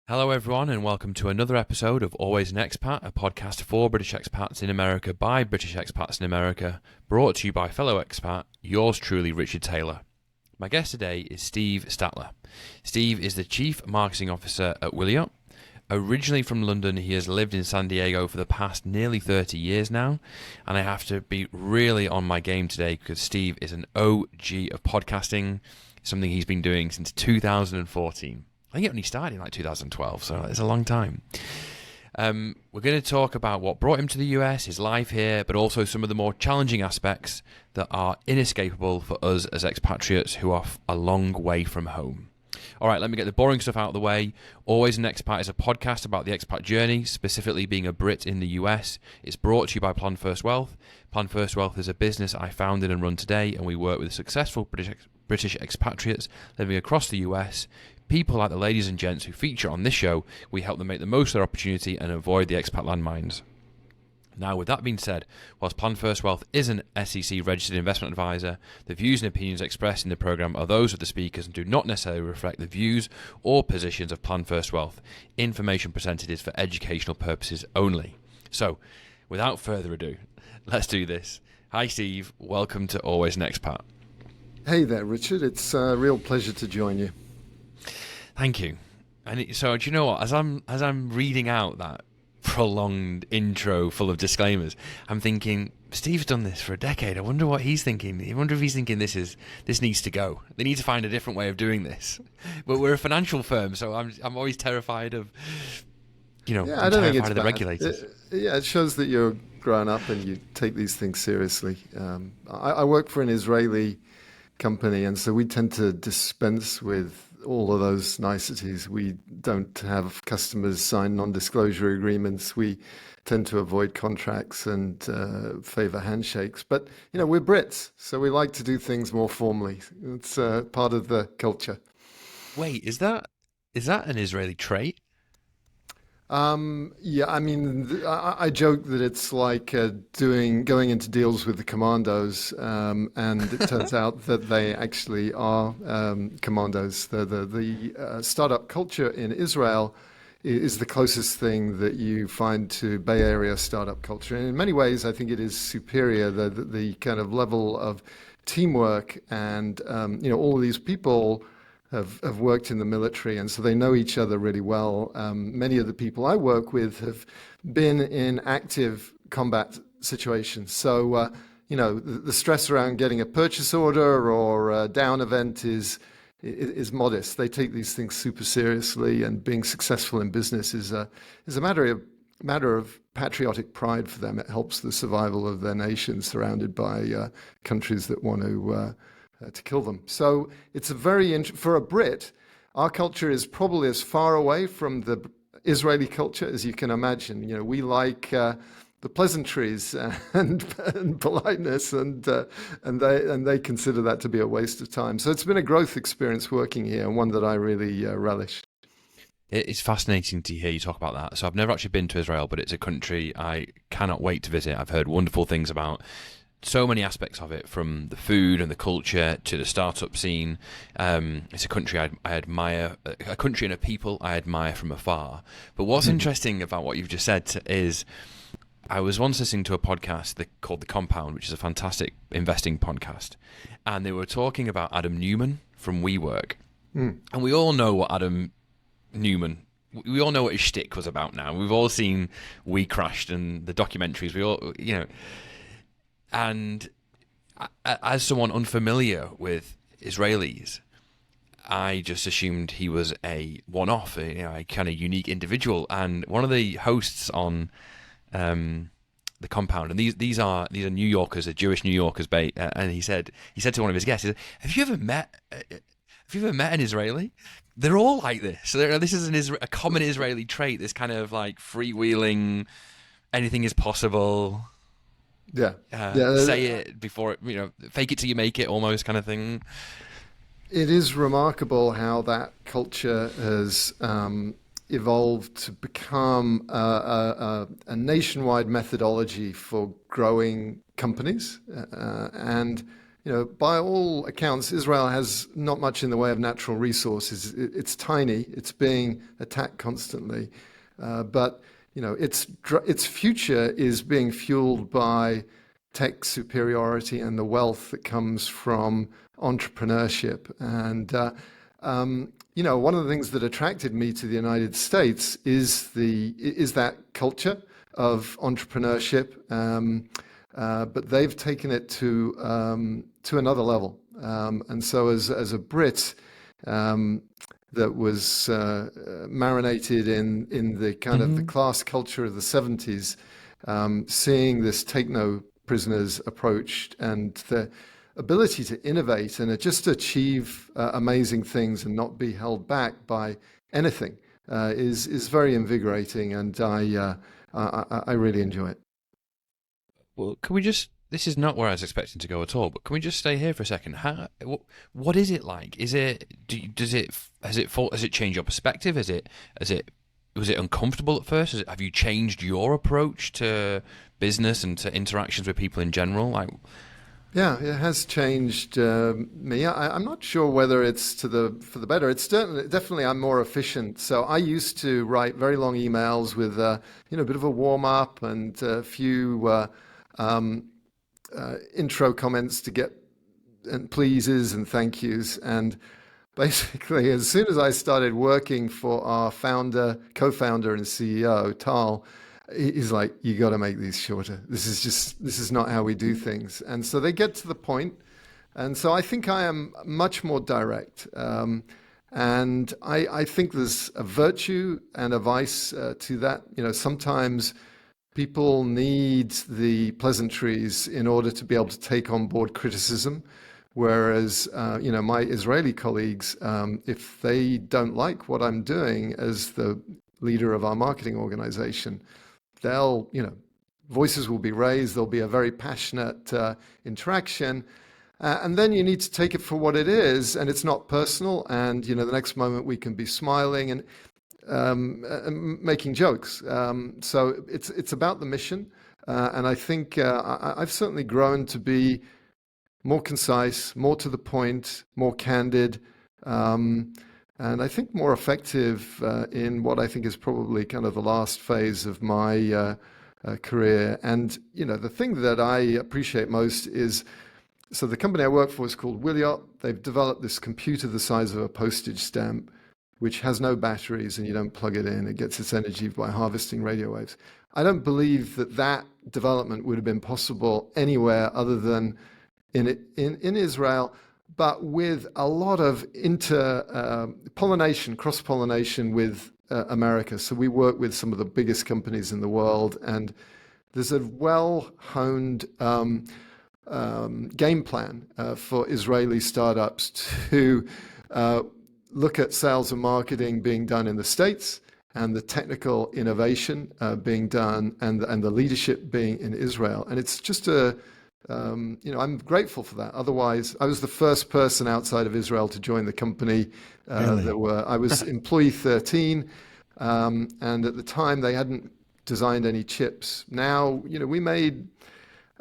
Hello, everyone, and welcome to another episode of Always an Expat, a podcast for British expats in America by British expats in America, brought to you by fellow expat, yours truly, Richard Taylor. My guest today is Steve Statler. Steve is the Chief Marketing Officer at Williott. Originally from London, he has lived in San Diego for the past nearly 30 years now, and I have to be really on my game today because Steve is an OG of podcasting, something he's been doing since 2014. I think it only started in like 2012, so it's a long time. We're going to talk about what brought him to the US, his life here, but also some of the more challenging aspects that are inescapable for us as expatriates who are a long way from home. All right, let me get the boring stuff out of the way. Always an Expat is a podcast about the expat journey, specifically being a Brit in the US. It's brought to you by Plan First Wealth. Plan First Wealth is a business I founded and run today, and we work with successful British expatriates living across the US. People like the ladies and gents who feature on this show, we help them make the most of their opportunity and avoid the expat landmines. Now, with that being said, whilst Plan First Wealth is an SEC registered investment advisor, the views and opinions expressed in the program are those of the speakers and do not necessarily reflect the views or positions of Plan First Wealth. Information presented is for educational purposes only. So, without further ado, let's do this. Hi, Steve. Welcome to Always an Expat. Hey there, Richard. It's a real pleasure to join you. Thank you. And so, do you know what? As I'm reading out that prolonged intro full of disclaimers, I'm thinking, Steve's done this for a decade. I wonder what he's thinking. I wonder if he's thinking this needs to go. They need to find a different way of doing this. But we're a financial firm, so I'm always terrified of, I don't terrified think it's of the bad. regulators. It shows that you're grown up and you take these things seriously. I work for an Israeli company, and so we tend to dispense with all of those niceties. We don't have customers sign non-disclosure agreements. We tend to avoid contracts and favor handshakes. But, we're Brits, so we like to do things more formally. It's part of the culture. Wait, is that an Israeli trait? I joke that it's like going into deals with the commandos, and it turns out that they actually are commandos. The startup culture in Israel is the closest thing that you find to Bay Area startup culture. And in many ways, I think it is superior. The kind of level of teamwork and all of these people have worked in the military, and so they know each other really well. Many of the people I work with have been in active combat situations. So, the stress around getting a purchase order or a down event is modest. They take these things super seriously, and being successful in business is a matter of patriotic pride for them. It helps the survival of their nation surrounded by countries that want to kill them. So it's for a Brit, our culture is probably as far away from the Israeli culture as you can imagine. We like the pleasantries and politeness, and they consider that to be a waste of time. So it's been a growth experience working here, and one that I really relish. It's fascinating to hear you talk about that. So I've never actually been to Israel, but it's a country I cannot wait to visit. I've heard wonderful things about so many aspects of it, from the food and the culture to the startup scene. It's a country I admire, a country and a people I admire from afar. But what's interesting about what you've just said is, I was once listening to a podcast called The Compound, which is a fantastic investing podcast, and they were talking about Adam Newman from WeWork. And we all know what Adam Newman, we all know what his shtick was about now. We've all seen We Crashed and the documentaries. We all, And as someone unfamiliar with Israelis, I just assumed he was a one-off, a kind of unique individual. And one of the hosts on The Compound, and these are New Yorkers, Jewish New Yorkers, and he said to one of his guests, he said, "Have you ever met an Israeli? They're all like this. This is a common Israeli trait. This kind of like freewheeling, anything is possible." Yeah. Say it before it, fake it till you make it, almost kind of thing. It is remarkable how that culture has evolved to become a nationwide methodology for growing companies. And by all accounts, Israel has not much in the way of natural resources. It's tiny. It's being attacked constantly, but its future is being fueled by tech superiority and the wealth that comes from entrepreneurship. And one of the things that attracted me to the United States is that culture of entrepreneurship. But they've taken it to another level. And so, as a Brit that was marinated in the kind of the class culture of the 70s, seeing this take no prisoners approach and the ability to innovate and just achieve amazing things and not be held back by anything is very invigorating, and I really enjoy it. Well, can we just? This is not where I was expecting to go at all. But can we just stay here for a second? What is it like? Is it? Has it changed your perspective? Was it uncomfortable at first? Have you changed your approach to business and to interactions with people in general? Yeah, it has changed me. I'm not sure whether it's for the better. It's definitely I'm more efficient. So I used to write very long emails with a bit of a warm up and a few intro comments to get and pleases and thank yous. And basically, as soon as I started working for our co-founder and CEO, Tal, he's like, you got to make these shorter. This is not how we do things. And so they get to the point. And so I think I am much more direct. And I think there's a virtue and a vice to that. Sometimes people need the pleasantries in order to be able to take on board criticism. Whereas, my Israeli colleagues, if they don't like what I'm doing as the leader of our marketing organization, voices will be raised. There'll be a very passionate interaction. And then you need to take it for what it is. And it's not personal. And, the next moment we can be smiling and making jokes. So it's about the mission. And I think I've certainly grown to be more concise, more to the point, more candid, and I think more effective in what I think is probably kind of the last phase of my career. And, the thing that I appreciate most is, so the company I work for is called Williott. They've developed this computer the size of a postage stamp, which has no batteries and you don't plug it in. It gets its energy by harvesting radio waves. I don't believe that development would have been possible anywhere other than in Israel, but with a lot of cross-pollination with America. So we work with some of the biggest companies in the world, and there's a well-honed game plan for Israeli startups to look at sales and marketing being done in the States and the technical innovation being done and the leadership being in Israel. And it's just I'm grateful for that. Otherwise, I was the first person outside of Israel to join the company. Really? I was employee 13, and at the time they hadn't designed any chips. Now, we made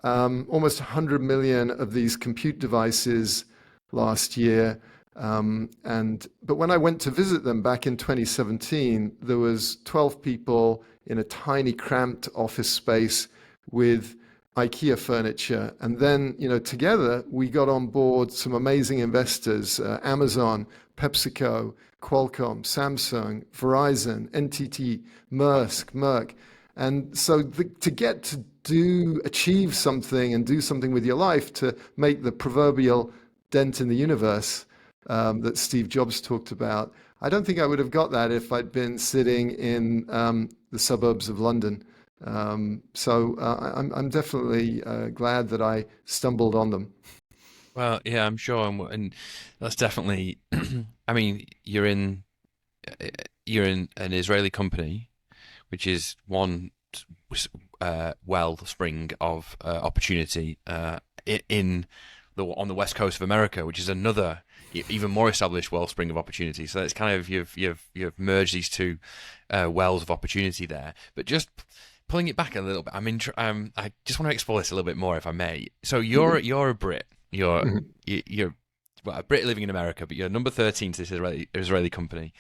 almost 100 million of these compute devices last year. But when I went to visit them back in 2017, there was 12 people in a tiny, cramped office space with IKEA furniture. And then, together we got on board some amazing investors, Amazon, PepsiCo, Qualcomm, Samsung, Verizon, NTT, Merck. And so to get to achieve something and do something with your life to make the proverbial dent in the universe that Steve Jobs talked about, I don't think I would have got that if I'd been sitting in the suburbs of London. So I'm definitely glad that I stumbled on them. Well, yeah, I'm sure, and that's definitely. I mean, you're in an Israeli company, which is one wellspring of opportunity on the west coast of America, which is another even more established wellspring of opportunity. So it's kind of you've merged these two wells of opportunity there. But just pulling it back a little bit, I just want to explore this a little bit more, if I may. So you're a Brit. You're Mhm. you're well, a Brit living in America, but you're number 13 to this Israeli company,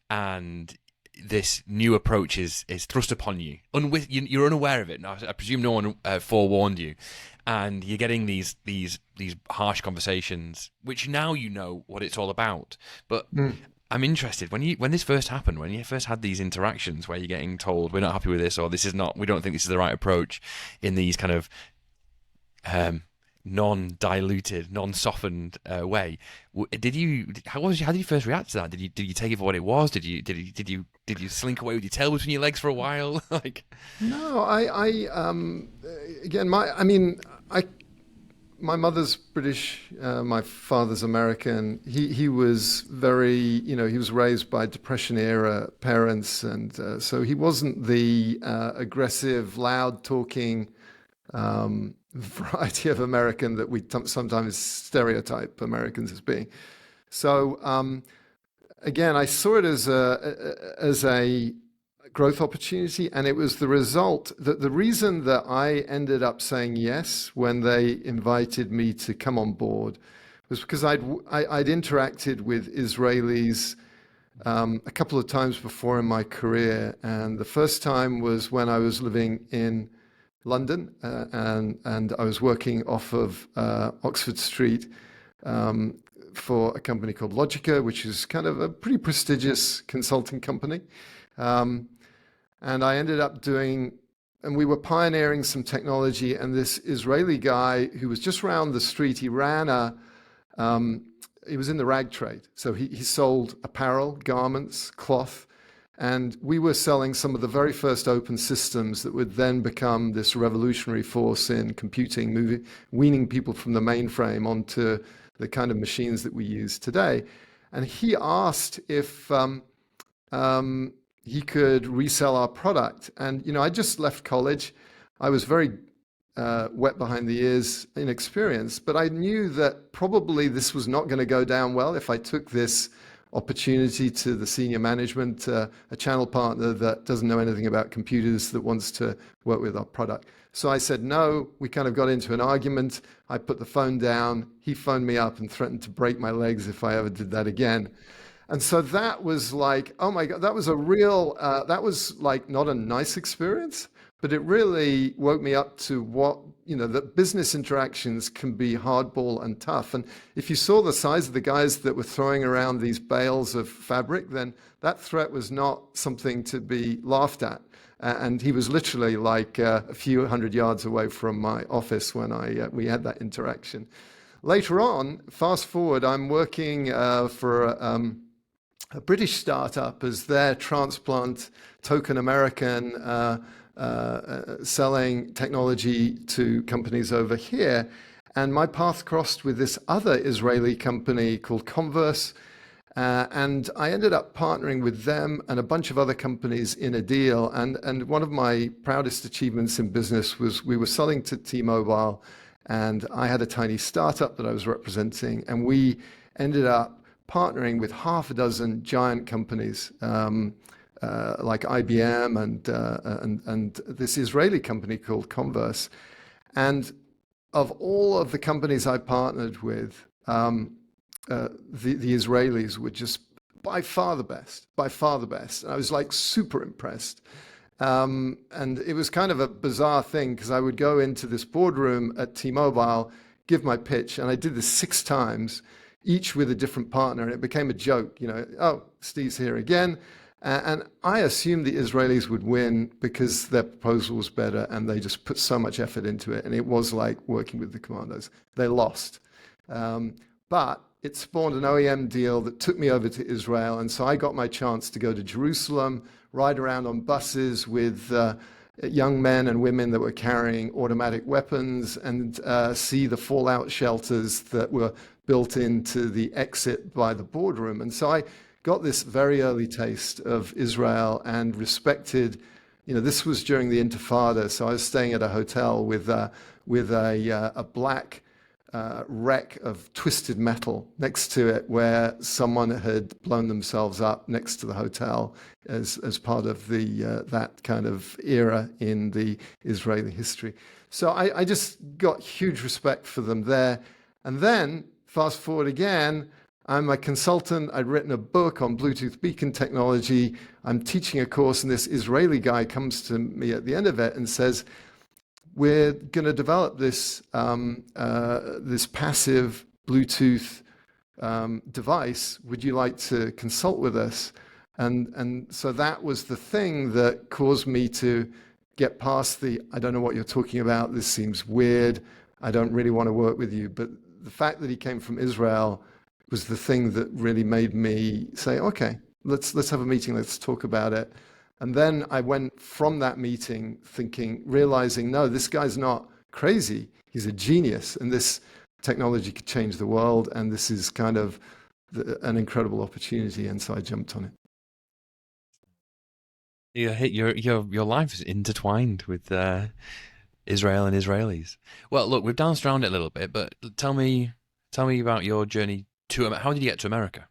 and this new approach is thrust upon you. You're unaware of it. Now, I presume no one forewarned you, and you're getting these harsh conversations, which now you know what it's all about. But Mm. I'm interested when this first happened, when you first had these interactions where you're getting told we're not happy with this, or this is not, we don't think this is the right approach, in these kind of um, non-diluted, non-softened way. Did you? How did you first react to that? Did you take it for what it was? Did you slink away with your tail between your legs for a while? Like, No, again, my mother's British, my father's American. He was very, he was raised by Depression era parents, and so he wasn't the aggressive, loud talking variety of American that we sometimes stereotype Americans as being. So again, I saw it as a growth opportunity, and it was the result that the reason that I ended up saying yes when they invited me to come on board was because I'd interacted with Israelis a couple of times before in my career, and the first time was when I was living in London, and I was working off of Oxford Street for a company called Logica, which is kind of a pretty prestigious consulting company. Um, and I ended up and we were pioneering some technology. And this Israeli guy who was just round the street, he was in the rag trade. So he sold apparel, garments, cloth. And we were selling some of the very first open systems that would then become this revolutionary force in computing, weaning people from the mainframe onto the kind of machines that we use today. And he asked if he could resell our product. And, I just left college. I was very wet behind the ears, inexperienced, but I knew that probably this was not going to go down well if I took this opportunity to the senior management, a channel partner that doesn't know anything about computers that wants to work with our product. So I said no. We kind of got into an argument. I put the phone down. He phoned me up and threatened to break my legs if I ever did that again. And so that was like, oh my God, that was that was like not a nice experience, but it really woke me up to that business interactions can be hardball and tough. And if you saw the size of the guys that were throwing around these bales of fabric, then that threat was not something to be laughed at. And he was literally like a few hundred yards away from my office when we had that interaction. Later on, fast forward, I'm working for a British startup as their transplant token American, selling technology to companies over here. And my path crossed with this other Israeli company called Converse. And I ended up partnering with them and a bunch of other companies in a deal. And one of my proudest achievements in business was we were selling to T-Mobile, and I had a tiny startup that I was representing. And we ended up partnering with half a dozen giant companies like IBM and this Israeli company called Converse. And of all of the companies I partnered with, the Israelis were just by far the best, by far the best. And I was like super impressed. And it was kind of a bizarre thing because I would go into this boardroom at T-Mobile, give my pitch, and I did this 6 times, each with a different partner, and it became a joke. Oh, Steve's here again. And I assumed the Israelis would win because their proposal was better and they just put so much effort into it. And it was like working with the commandos. They lost. But it spawned an OEM deal that took me over to Israel. And so I got my chance to go to Jerusalem, ride around on buses with young men and women that were carrying automatic weapons, and see the fallout shelters that were built into the exit by the boardroom. And so I got this very early taste of Israel and respected, this was during the Intifada. So I was staying at a hotel with a black wreck of twisted metal next to it, where someone had blown themselves up next to the hotel as part of that kind of era in the Israeli history. So I just got huge respect for them there. And then fast forward again, I'm a consultant. I'd written a book on Bluetooth beacon technology. I'm teaching a course, and this Israeli guy comes to me at the end of it and says, "We're going to develop this this passive Bluetooth device. Would you like to consult with us?" And so that was the thing that caused me to get past the, "I don't know what you're talking about. This seems weird. I don't really want to work with you." But the fact that he came from Israel was the thing that really made me say, "Okay, let's have a meeting. Let's talk about it." And then I went from that meeting thinking, realizing, no, this guy's not crazy. He's a genius, and this technology could change the world, and this is kind of an incredible opportunity. And so I jumped on it. Your life is intertwined with Israel and Israelis. Well, look, we've danced around it a little bit, but tell me about your journey to. How did you get to America?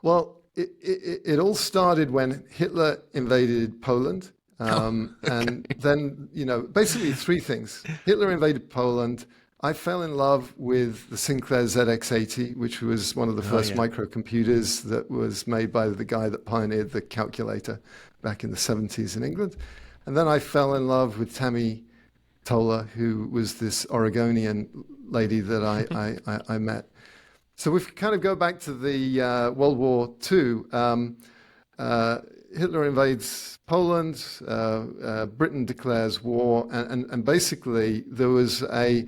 Well, it all started when Hitler invaded Poland. And then, basically three things. Hitler invaded Poland. I fell in love with the Sinclair ZX80, which was one of the first microcomputers that was made by the guy that pioneered the calculator back in the 70s in England. And then I fell in love with Tammy Tola, who was this Oregonian lady that I met. So we kind of go back to the World War II. Hitler invades Poland, Britain declares war, and basically there was a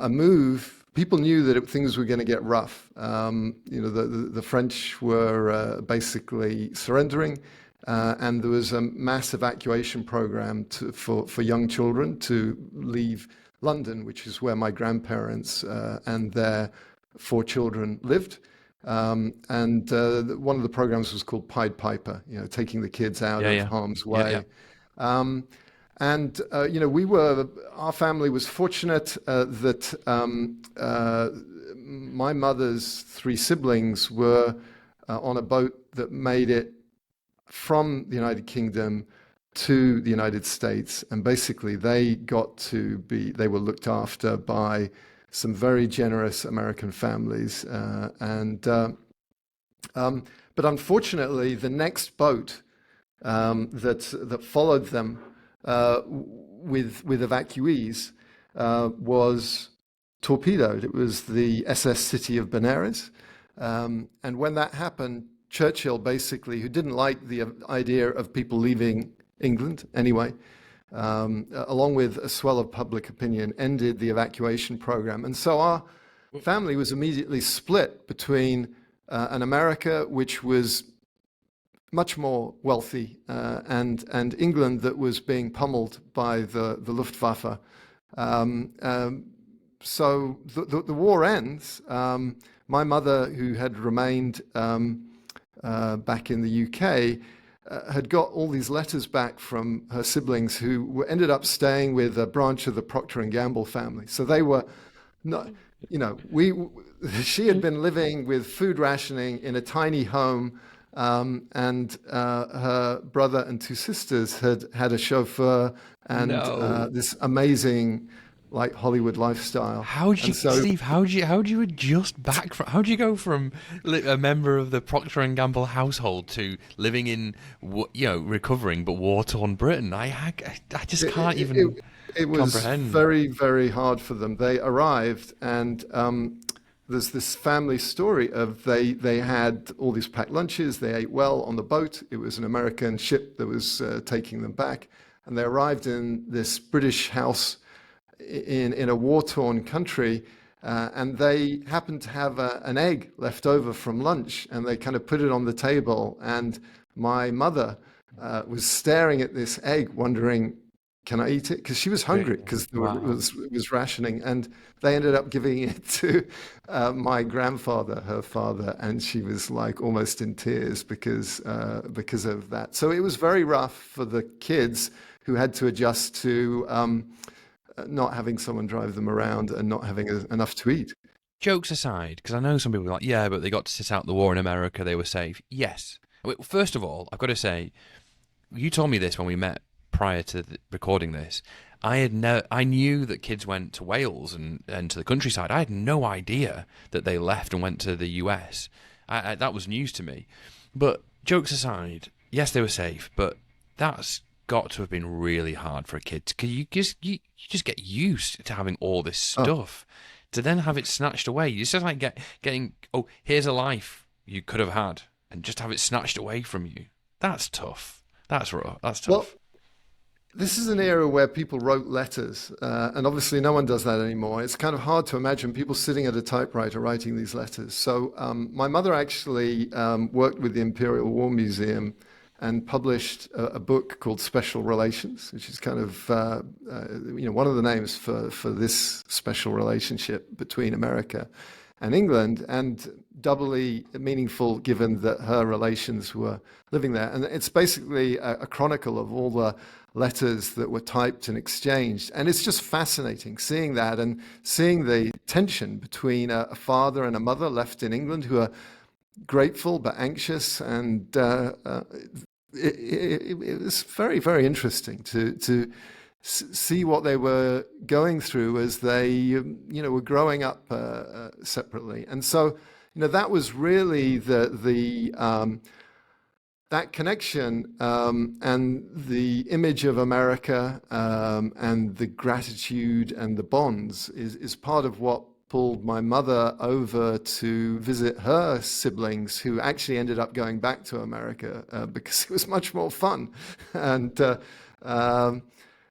move. People knew that things were going to get rough. The French were basically surrendering, and there was a mass evacuation program for young children to leave London, which is where my grandparents and their 4 children lived. And one of the programs was called Pied Piper, taking the kids out of harm's way. Our family was fortunate that my mother's 3 siblings were on a boat that made it from the United Kingdom to the United States. And basically they were looked after by some very generous American families. But unfortunately, the next boat that followed them with evacuees was torpedoed. It was the SS City of Benares. And when that happened, Churchill basically, who didn't like the idea of people leaving England anyway, along with a swell of public opinion, ended the evacuation program. And so our family was immediately split between an America which was much more wealthy and England that was being pummeled by the Luftwaffe. So the war ends. My mother, who had remained back in the UK, had got all these letters back from her siblings who ended up staying with a branch of the Procter and Gamble family. So they were not, she had been living with food rationing in a tiny home, and her brother and 2 sisters had a chauffeur and this amazing like Hollywood lifestyle. Steve? How do you adjust back from? How do you go from a member of the Procter and Gamble household to living in, recovering but war-torn Britain? I just can't even. It was comprehend. Very, very hard for them. They arrived, and there's this family story of they had all these packed lunches. They ate well on the boat. It was an American ship that was taking them back, and they arrived in this British house in a war-torn country, and they happened to have an egg left over from lunch, and they kind of put it on the table, and my mother was staring at this egg wondering, can I eat it? Because she was hungry, because it was rationing, and they ended up giving it to my grandfather, her father, and she was like almost in tears because of that. So it was very rough for the kids who had to adjust to not having someone drive them around and not having enough to eat. Jokes aside, because I know some people are like, yeah, but they got to sit out the war in America, they were safe. Yes. First of all, I've got to say, you told me this when we met prior to recording this. I knew that kids went to Wales and to the countryside. I had no idea that they left and went to the US. That was news to me. But jokes aside, yes, they were safe, but that's got to have been really hard for a kid because you just get used to having all this stuff. To then have it snatched away, it's just like getting, oh, here's a life you could have had, and just have it snatched away from you. That's tough. That's rough. That's tough. Well, this is an era where people wrote letters, and obviously no one does that anymore. It's kind of hard to imagine people sitting at a typewriter writing these letters. So my mother actually worked with the Imperial War Museum and published a book called Special Relations, which is kind of one of the names for this special relationship between America and England, and doubly meaningful given that her relations were living there. And it's basically a chronicle of all the letters that were typed and exchanged. And it's just fascinating seeing that and seeing the tension between a father and a mother left in England who are grateful but anxious. And it was very, very interesting to see what they were going through as they were growing up separately. And so that was really that connection and the image of America and the gratitude and the bonds is part of what pulled my mother over to visit her siblings, who actually ended up going back to America because it was much more fun.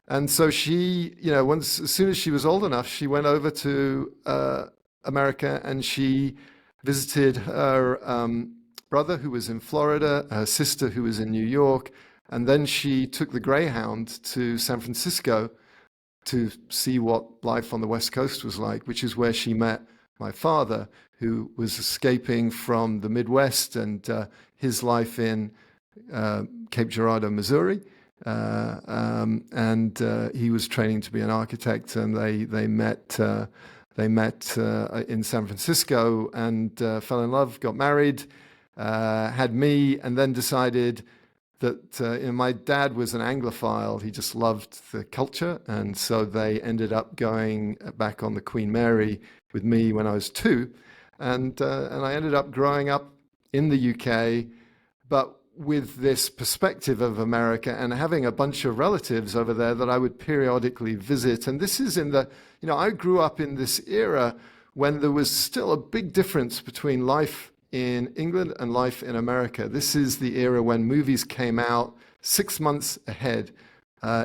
And so she, as soon as she was old enough, she went over to America and she visited her brother who was in Florida, her sister who was in New York, and then she took the Greyhound to San Francisco to see what life on the West Coast was like, which is where she met my father, who was escaping from the Midwest and his life in Cape Girardeau, Missouri. And he was training to be an architect, and they met in San Francisco and fell in love, got married, had me, and then decided that my dad was an Anglophile. He just loved the culture, and so they ended up going back on the Queen Mary with me when I was 2, and I ended up growing up in the UK, but with this perspective of America and having a bunch of relatives over there that I would periodically visit. And this is I grew up in this era when there was still a big difference between life in England and life in America. This is the era when movies came out 6 months ahead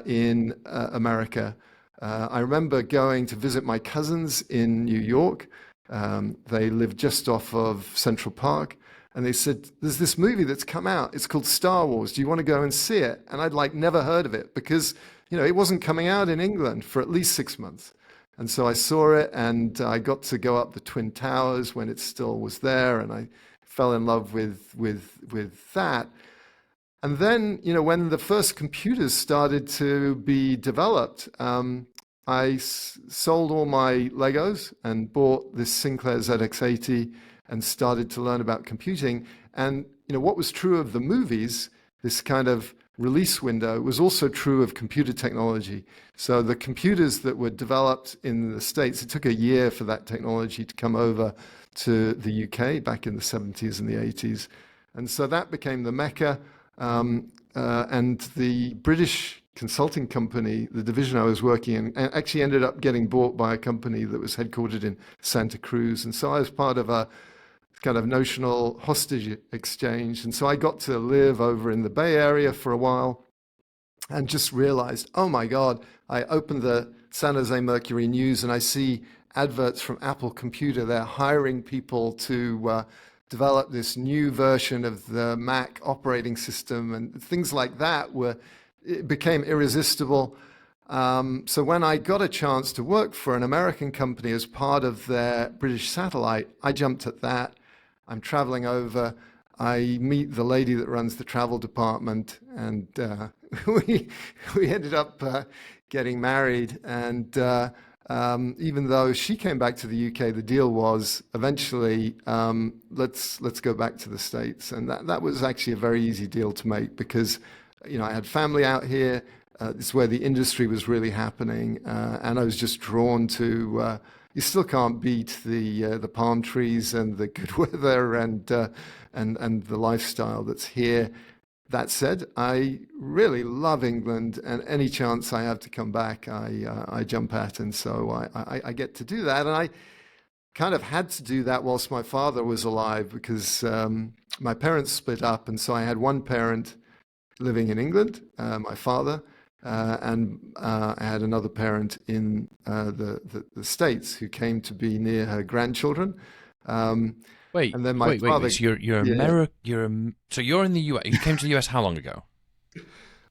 in America. I remember going to visit my cousins in New York. They lived just off of Central Park. And they said, there's this movie that's come out. It's called Star Wars. Do you want to go and see it? And I'd never heard of it because, it wasn't coming out in England for at least 6 months. And so I saw it, and I got to go up the Twin Towers when it still was there. And I fell in love with that. And then, when the first computers started to be developed, I sold all my Legos and bought this Sinclair ZX80 and started to learn about computing. And what was true of the movies, this kind of release window, was also true of computer technology. So the computers that were developed in the States, it took a year for that technology to come over to the UK back in the 70s and the 80s. And so that became the mecca. And the British consulting company, the division I was working in, actually ended up getting bought by a company that was headquartered in Santa Cruz. And so I was part of a kind of notional hostage exchange. And so I got to live over in the Bay Area for a while and just realized, oh my God, I opened the San Jose Mercury News and I see adverts from Apple Computer. They're hiring people to develop this new version of the Mac operating system, and things like that it became irresistible. So when I got a chance to work for an American company as part of their British satellite, I jumped at that. I'm traveling over. I meet the lady that runs the travel department, and we ended up getting married. And even though she came back to the UK, the deal was eventually let's go back to the States, and that was actually a very easy deal to make because I had family out here. it's where the industry was really happening, and I was just drawn to. You still can't beat the palm trees and the good weather and the lifestyle that's here. That said, I really love England, and any chance I have to come back, I jump at, and so I get to do that, and I kind of had to do that whilst my father was alive because my parents split up, and so I had one parent living in England, my father, and I had another parent in the States who came to be near her grandchildren. Wait, And then my father, wait. So you're yeah, so you're in the US. You came to the US how long ago?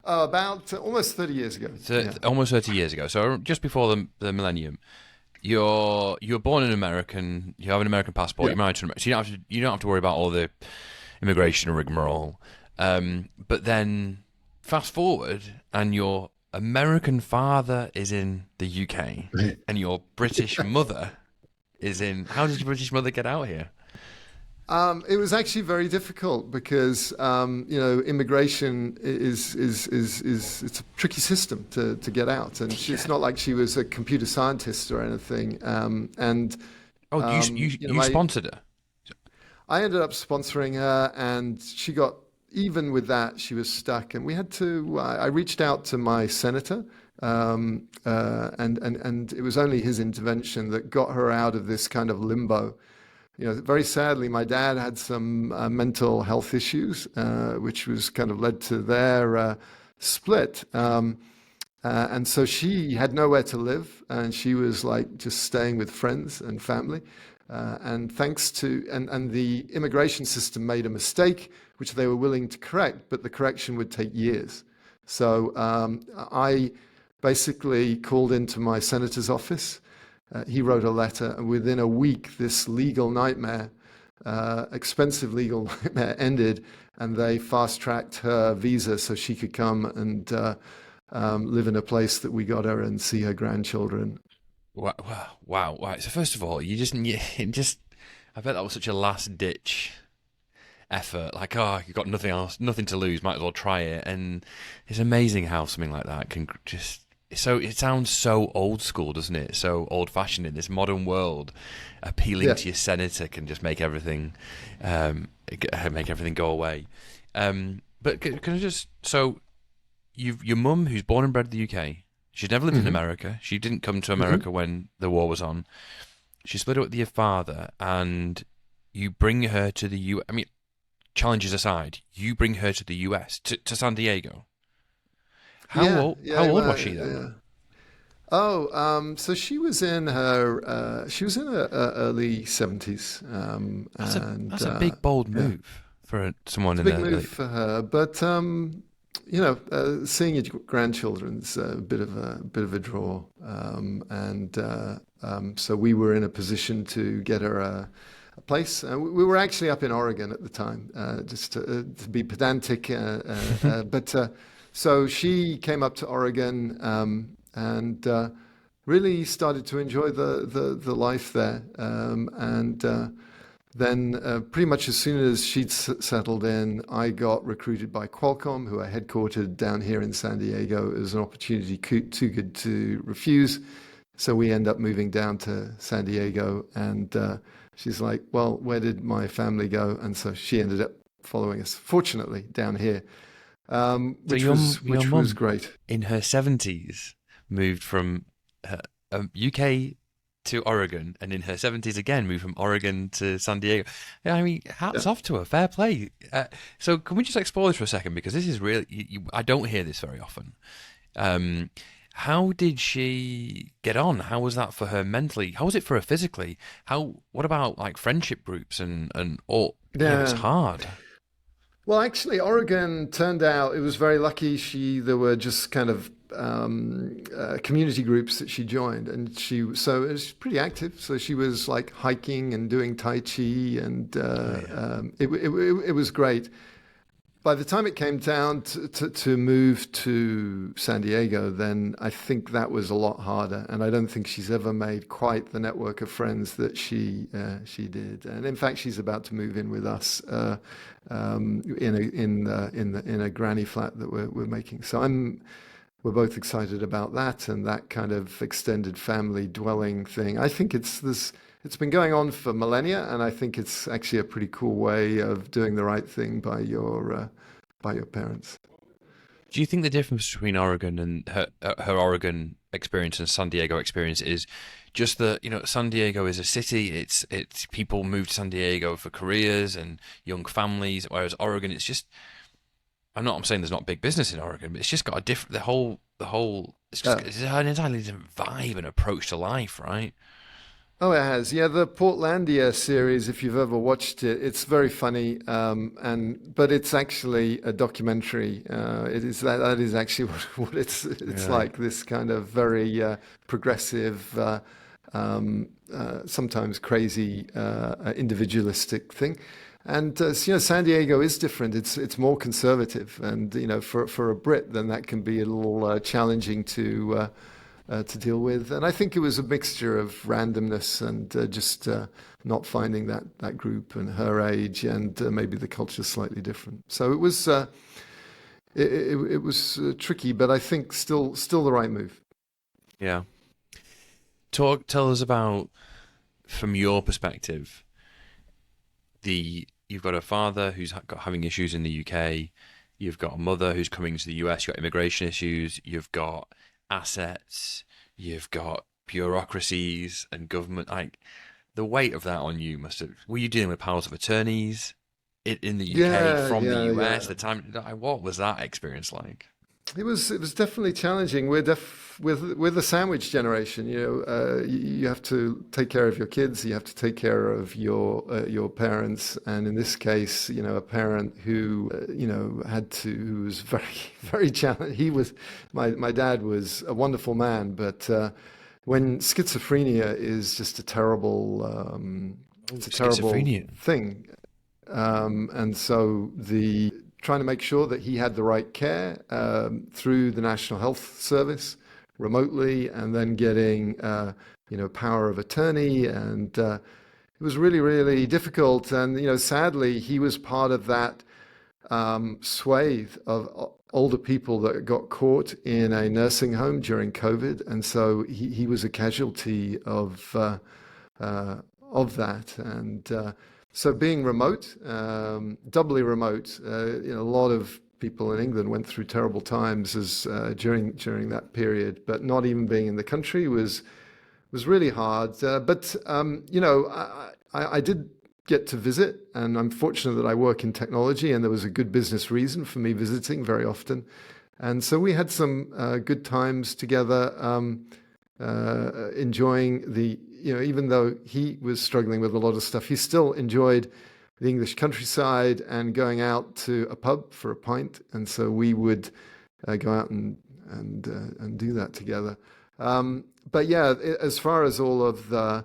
about almost 30 years ago. Yeah, Almost 30 years ago. So just before the millennium. You're born an American. You have an American passport. yeah. You're married to an American. So you don't have to worry about all the immigration rigmarole. But then fast forward, and your American father is in the UK, and your British mother is in. How did your British mother get out here? It was actually very difficult because immigration is it's a tricky system to get out, and it's not like she was a computer scientist or anything. You sponsored her. I ended up sponsoring her, and she got even with that she was stuck, and we had to. I reached out to my senator. And it was only his intervention that got her out of this kind of limbo. Very sadly, my dad had some mental health issues, which was kind of led to their split. And so she had nowhere to live, and she was like just staying with friends and family. And thanks to, and the immigration system made a mistake, which they were willing to correct, but the correction would take years. So I basically called into my senator's office. He wrote a letter, and within a week, this legal nightmare, expensive legal nightmare, ended, and they fast-tracked her visa so she could come and live in a place that we got her and see her grandchildren. Wow. So first of all, I bet that was such a last-ditch effort. Like, you've got nothing else, nothing to lose, might as well try it. And it's amazing how something like that can just. So it sounds so old school, doesn't it? So old fashioned in this modern world. Appealing to your senator can just make everything go away. But can I just your mum, who's born and bred in the UK, she's never lived in America. She didn't come to America when the war was on. She split up with your father, and you bring her to the U. I mean, challenges aside, you bring her to the US to San Diego. How old was she then? So she was in her early 70s. That's a big bold move for someone it's a big move for her. But seeing your grandchildren's a bit of a draw. So we were in a position to get her a place. We were actually up in Oregon at the time, just to be pedantic, but. So she came up to Oregon and really started to enjoy the life there. Then pretty much as soon as she'd settled in, I got recruited by Qualcomm, who are headquartered down here in San Diego. It was an opportunity too good to refuse. So we end up moving down to San Diego, and she's like, well, where did my family go? And so she ended up following us, fortunately, down here. Which was great. In her 70s, moved from UK to Oregon, and in her 70s again, moved from Oregon to San Diego. I mean, hats off to her. Fair play. So can we just explore this for a second? Because this is really, I don't hear this very often. How did she get on? How was that for her mentally? How was it for her physically? What about like friendship groups and all? Yeah, it was hard. Well, actually, Oregon turned out it was very lucky. There were just kind of community groups that she joined, and so it was pretty active. So she was like hiking and doing Tai Chi, and it was great. By the time it came down to move to San Diego, then I think that was a lot harder, and I don't think she's ever made quite the network of friends that she did. And in fact, she's about to move in with us in a granny flat that we're making. So we're both excited about that and that kind of extended family dwelling thing. I think it's been going on for millennia, and I think it's actually a pretty cool way of doing the right thing by your parents. Do you think the difference between Oregon and her Oregon experience and San Diego experience is just that, San Diego is a city. It's people move to San Diego for careers and young families, whereas Oregon, it's just. I'm saying there's not big business in Oregon, but it's just got a different. The whole. Uh, It's an entirely different vibe and approach to life, right? Oh, it has. Yeah, the Portlandia series, if you've ever watched it, it's very funny, but it's actually a documentary. It is that is actually what it's Really? like, this kind of very progressive, sometimes crazy, individualistic thing. And San Diego is different. It's more conservative, and for a Brit, then that can be a little challenging to deal with. And I think it was a mixture of randomness and just not finding that group and her age, and maybe the culture slightly different. So it was tricky, but I think still the right move. Yeah. Tell us about, from your perspective, you've got a father who's got having issues in the UK. You've got a mother who's coming to the US. You've got immigration issues. You've got assets. You've got bureaucracies and government. Like, the weight of that on you must have. Were you dealing with powers of attorneys in the UK Yeah, from the yeah, US? yeah. The time. What was that experience like? It was definitely challenging. We're the sandwich generation. You have to take care of your kids. You have to take care of your parents. And in this case, a parent who who was very very challenged. My dad was a wonderful man, but when schizophrenia is just a terrible Oh, it's a terrible schizophrenia. thing. And so the trying to make sure that he had the right care through the National Health Service remotely, and then getting power of attorney, and it was really really difficult. And sadly, he was part of that swathe of older people that got caught in a nursing home during COVID, and so he was a casualty of that. And so being remote, doubly remote, a lot of people in England went through terrible times as during that period. But not even being in the country was really hard. I did get to visit, and I'm fortunate that I work in technology, and there was a good business reason for me visiting very often. And so we had some good times together, enjoying even though he was struggling with a lot of stuff, he still enjoyed the English countryside and going out to a pub for a pint. And so we would go out and do that together. But yeah, as far as all of the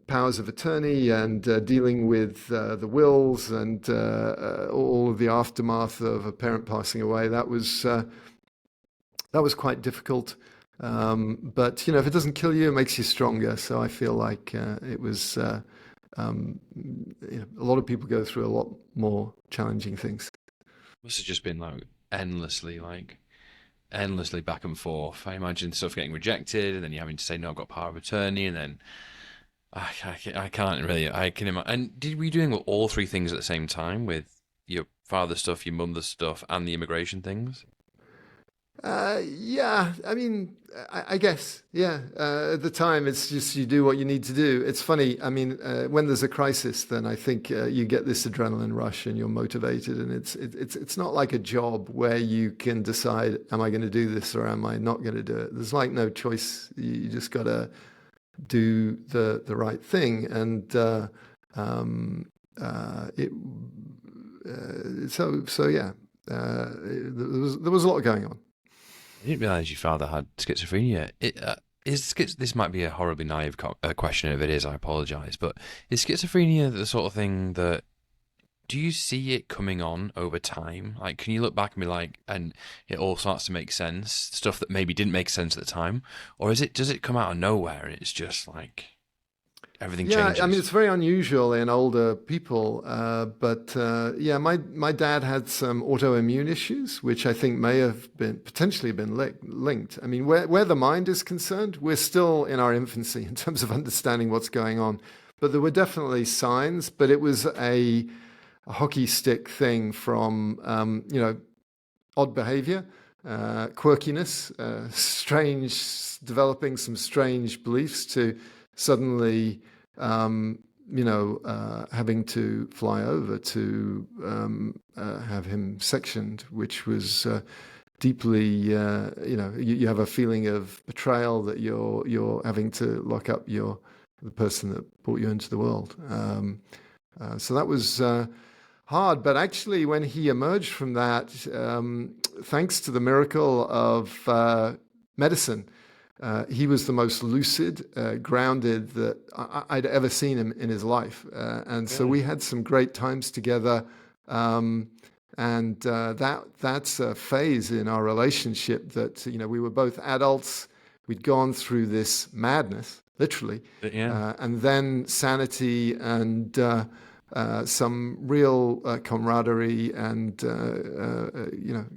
powers of attorney and dealing with the wills and all of the aftermath of a parent passing away, that was quite difficult. But if it doesn't kill you, it makes you stronger. So I feel like it was. A lot of people go through a lot more challenging things. Must have just been endlessly, endlessly back and forth. I imagine stuff getting rejected, and then you having to say no, I've got power of attorney, and then I can't really. I can imagine. And were you doing all three things at the same time with your father's stuff, your mother's stuff, and the immigration things? Yeah, I mean, I guess, yeah. At the time, it's just you do what you need to do. It's funny. I mean, when there's a crisis, then I think you get this adrenaline rush and you're motivated, and it's not like a job where you can decide, am I going to do this or am I not going to do it? There's like no choice. You just got to do the right thing, and it. So yeah, there was a lot going on. I didn't realize your father had schizophrenia. This might be a horribly naive question. If it is, I apologize. But is schizophrenia the sort of thing that, do you see it coming on over time? Like, can you look back and be like, and it all starts to make sense, stuff that maybe didn't make sense at the time, or does it come out of nowhere and it's just like? everything Yeah, I mean, changes. it's very unusual in older people, but yeah, my dad had some autoimmune issues, which I think may have been potentially been linked. I mean, where the mind is concerned, we're still in our infancy in terms of understanding what's going on, but there were definitely signs. But it was a hockey stick thing from odd behavior, quirkiness, developing some strange beliefs to suddenly, having to fly over to have him sectioned, which was deeply, you have a feeling of betrayal that you're having to lock up the person that brought you into the world. So that was hard, but actually, when he emerged from that, thanks to the miracle of medicine, he was the most lucid, grounded that I'd ever seen him in his life. And so we had some great times together. That's a phase in our relationship that, we were both adults. We'd gone through this madness, literally, and then sanity and some real camaraderie and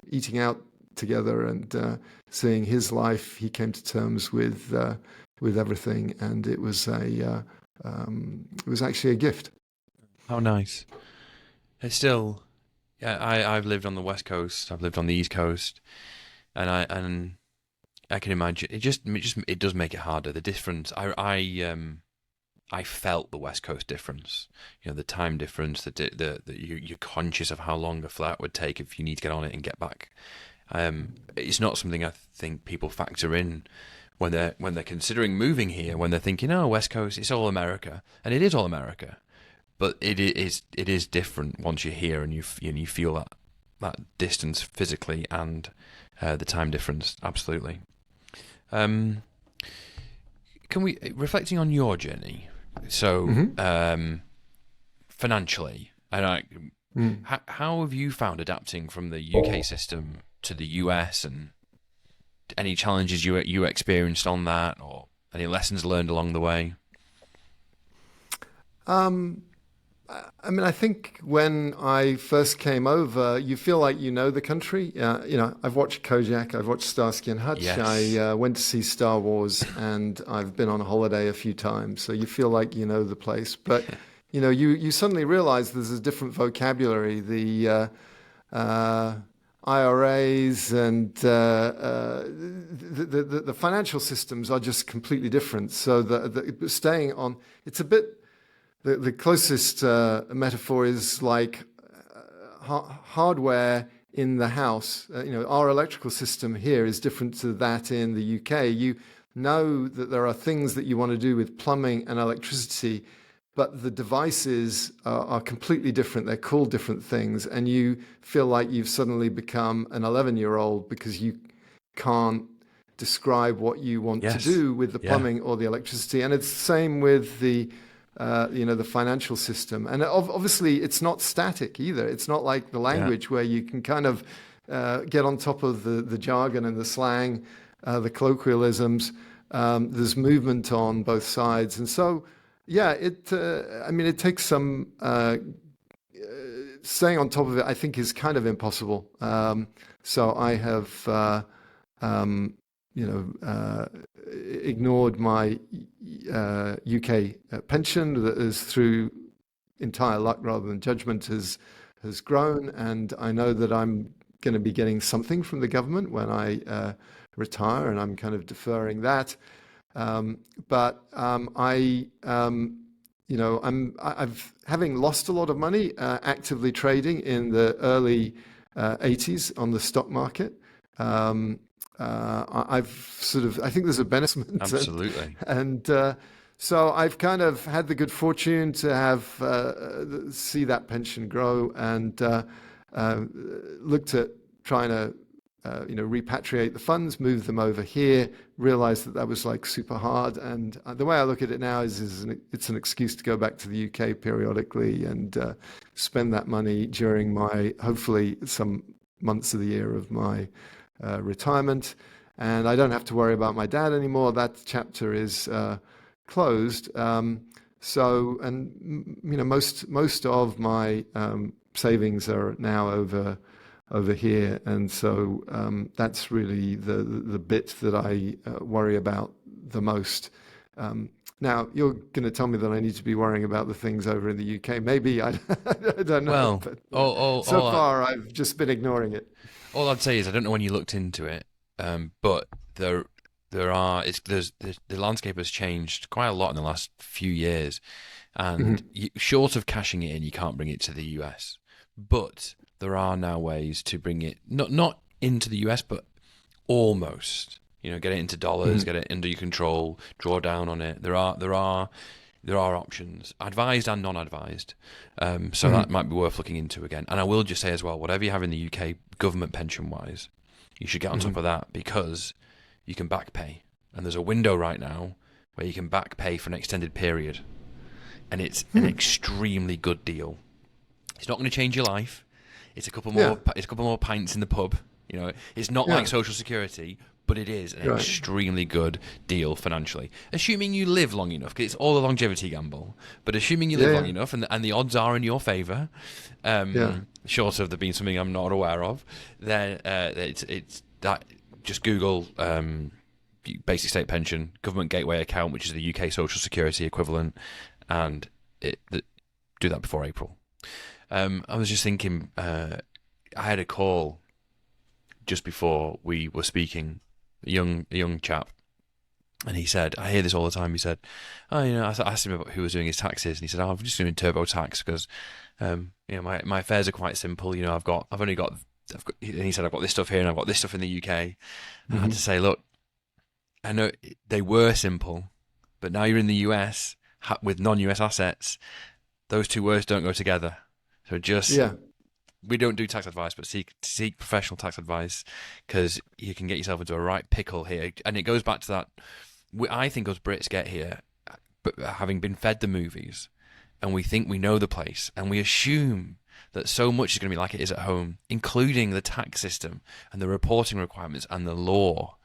eating out together and seeing his life. He came to terms with everything, and it was actually a gift. How nice! It's still, yeah. I've lived on the West Coast. I've lived on the East Coast, and I can imagine it does make it harder. The difference. I felt the West Coast difference. The time difference. That you're conscious of how long a flight would take if you need to get on it and get back. It's not something I think people factor in when they're considering moving here. When they're thinking, "Oh, West Coast, it's all America," and it is all America, but it is different once you're here and you feel that distance physically and the time difference. Absolutely. Can we reflecting on your journey? So, financially, how have you found adapting from the UK system to the US, and any challenges you experienced on that, or any lessons learned along the way? I mean, I think when I first came over, you feel like you know the country. I've watched Kojak, I've watched Starsky and Hutch. Yes. I went to see Star Wars, and I've been on a holiday a few times. So you feel like you know the place. But, you suddenly realize there's a different vocabulary. The IRAs and the financial systems are just completely different. So staying on, it's a bit. The closest metaphor is like hardware in the house. Our electrical system here is different to that in the UK. You know that there are things that you want to do with plumbing and electricity, but the devices are completely different. They're called different things, and you feel like you've suddenly become an 11-year-old because you can't describe what you want to do with the plumbing or the electricity. And it's the same with the financial system. And obviously it's not static either. It's not like the language where you can kind of get on top of the jargon and the slang, the colloquialisms. There's movement on both sides. And so, it takes some staying on top of it, I think, is kind of impossible. So I have ignored my UK pension that is through entire luck rather than judgment has grown, and I know that I'm going to be getting something from the government when I retire, and I'm kind of deferring that. I've having lost a lot of money actively trading in the early 80s on the stock market. I think there's a benefit. Absolutely. And so I've kind of had the good fortune to have see that pension grow, and looked at trying to repatriate the funds, move them over here, realized that was like super hard. And the way I look at it now is it's an excuse to go back to the UK periodically and spend that money during hopefully some months of the year of my retirement. And I don't have to worry about my dad anymore. That chapter is closed. So, and most of my savings are now over here, and so that's really the bit that I worry about the most. Now, you're going to tell me that I need to be worrying about the things over in the UK. Maybe I, I don't know, Well, but so all far I've just been ignoring it. all I'd say is I don't know when you looked into it, but there are the landscape has changed quite a lot in the last few years, and Mhm. short of cashing it in, you can't bring it to the US. But there are now ways to bring it not into the US, but almost. Get it into dollars, Mhm. get it under your control, draw down on it. There are options, advised and non-advised. So that Mhm. might be worth looking into again. And I will just say as well, whatever you have in the UK government pension-wise, you should get on top Mhm. of that because you can back pay. And there's a window right now where you can back pay for an extended period. And it's an Hmm. extremely good deal. It's not going to change your life. Yeah. It's a couple more pints in the pub. It's not like Yeah. Social Security, but it is an Right. extremely good deal financially. Assuming you live long enough, 'cause it's all a longevity gamble. But assuming you live long Yeah. enough, and the odds are in your favour, Yeah. short of there being something I'm not aware of, then it's that. Just Google basic state pension government gateway account, which is the UK Social Security equivalent, and do that before April. I was just thinking, I had a call just before we were speaking, a young chap, and he said, I hear this all the time. He said, oh, I asked him about who was doing his taxes, and he said, oh, I'm just doing TurboTax because, my affairs are quite simple. And he said, I've got this stuff here and I've got this stuff in the UK. I had to Mhm. say, look, I know they were simple, but now you're in the US with non-US assets. Those two words don't go together. So just Yeah. we don't do tax advice, but seek professional tax advice because you can get yourself into a right pickle here. And it goes back to that. I think us Brits get here, but having been fed the movies, and we think we know the place, and we assume that so much is going to be like it is at home, including the tax system and the reporting requirements and the law,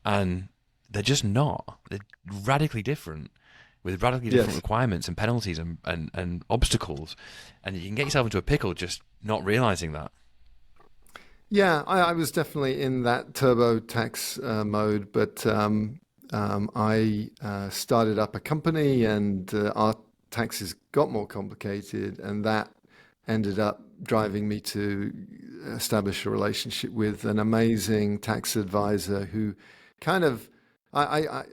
and they're just not. They're radically different with radically different Yes. requirements and penalties and obstacles. And you can get yourself into a pickle just not realizing that. Yeah, I was definitely in that TurboTax mode, but I started up a company and our taxes got more complicated, and that ended up driving me to establish a relationship with an amazing tax advisor who kind of I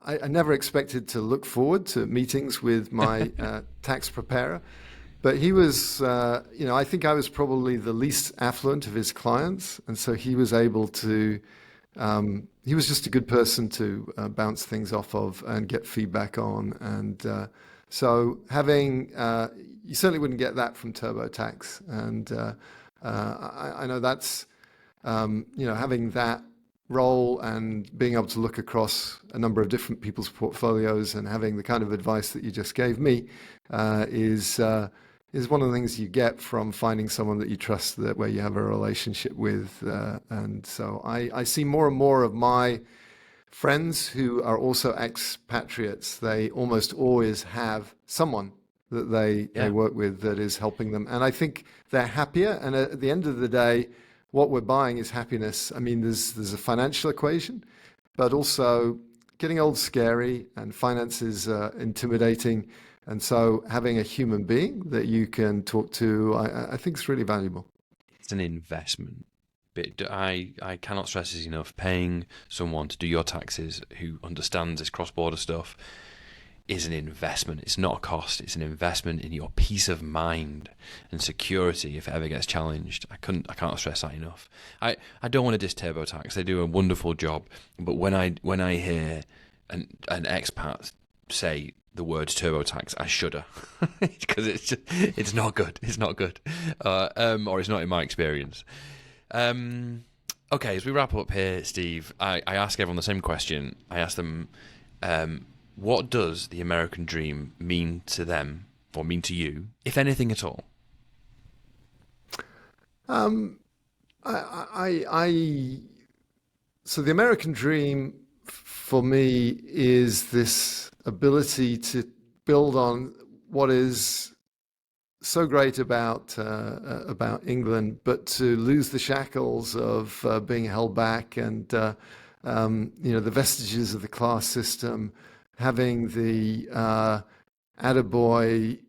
I, I never expected to look forward to meetings with my tax preparer. But he was, I think I was probably the least affluent of his clients. And so he was able to, he was just a good person to bounce things off of and get feedback on. And so you certainly wouldn't get that from TurboTax. And I know that's, having that role and being able to look across a number of different people's portfolios and having the kind of advice that you just gave me is one of the things you get from finding someone that you trust, that where you have a relationship with. And so I see more and more of my friends who are also expatriates. They almost always have someone that they Yeah. work with that is helping them. And I think they're happier. And at the end of the day, what we're buying is happiness. I mean, there's a financial equation, but also getting old scary and finances intimidating. And so having a human being that you can talk to, I think is really valuable. It's an investment. But I cannot stress this enough. Paying someone to do your taxes who understands this cross border stuff is an investment. It's not a cost. It's an investment in your peace of mind and security if it ever gets challenged. I can't stress that enough. I don't want to diss TurboTax. They do a wonderful job. But when I hear an expat say the words TurboTax, I shudder because it's not good. It's not good, or it's not in my experience. Okay, as we wrap up here, Steve, I ask everyone the same question. I ask them, what does the American dream mean to them or mean to you, if anything at all? Um, I so the American dream for me is this ability to build on what is so great about England, but to lose the shackles of being held back and the vestiges of the class system, having the attaboy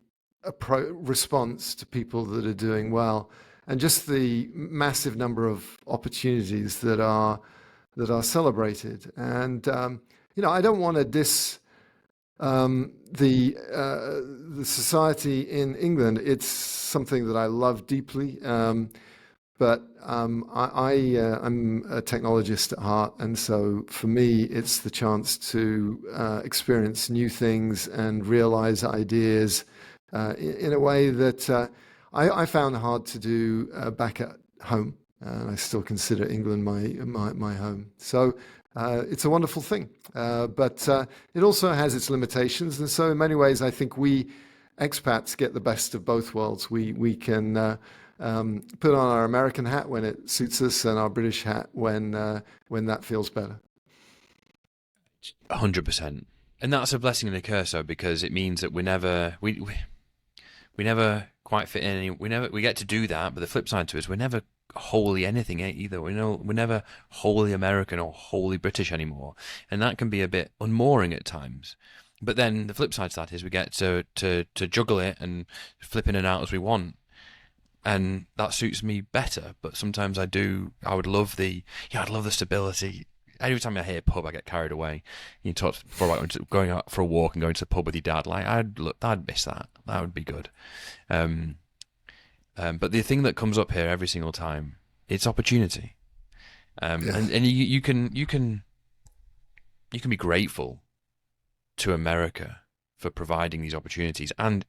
response to people that are doing well, and just the massive number of opportunities that are celebrated. And I don't want to diss the society in England. It's something that I love deeply. But I'm a technologist at heart, and so for me, it's the chance to experience new things and realize ideas in a way that I found hard to do back at home. And I still consider England my home. So it's a wonderful thing, but it also has its limitations. And so in many ways, I think we expats get the best of both worlds. We can put on our American hat when it suits us, and our British hat when that feels better. 100%, and that's a blessing and a curse, though, because it means that we never quite fit in. We get to do that, but the flip side to it is we're never wholly anything either. We're never wholly American or wholly British anymore, and that can be a bit unmooring at times. But then the flip side to that is we get to juggle it and flip in and out as we want. And that suits me better, but sometimes I'd love the stability. Every time I hear pub, I get carried away. You talked before about going out for a walk and going to the pub with your dad. Like I'd miss that. That would be good. But the thing that comes up here every single time, it's opportunity. Yes. And you can be grateful to America for providing these opportunities, and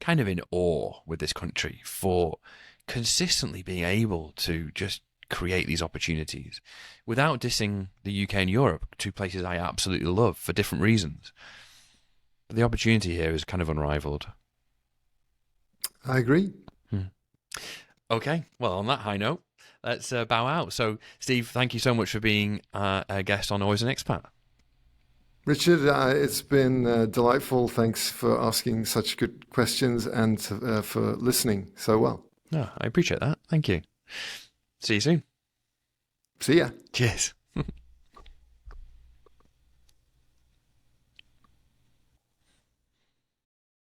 kind of in awe with this country for consistently being able to just create these opportunities without dissing the UK and Europe, two places I absolutely love for different reasons. But the opportunity here is kind of unrivaled. I agree. Okay, well, on that high note, let's bow out. So, Steve, thank you so much for being a guest on Always an Expat. Richard, it's been delightful. Thanks for asking such good questions and for listening so well. No, I appreciate that. Thank you. See you soon. See ya. Cheers.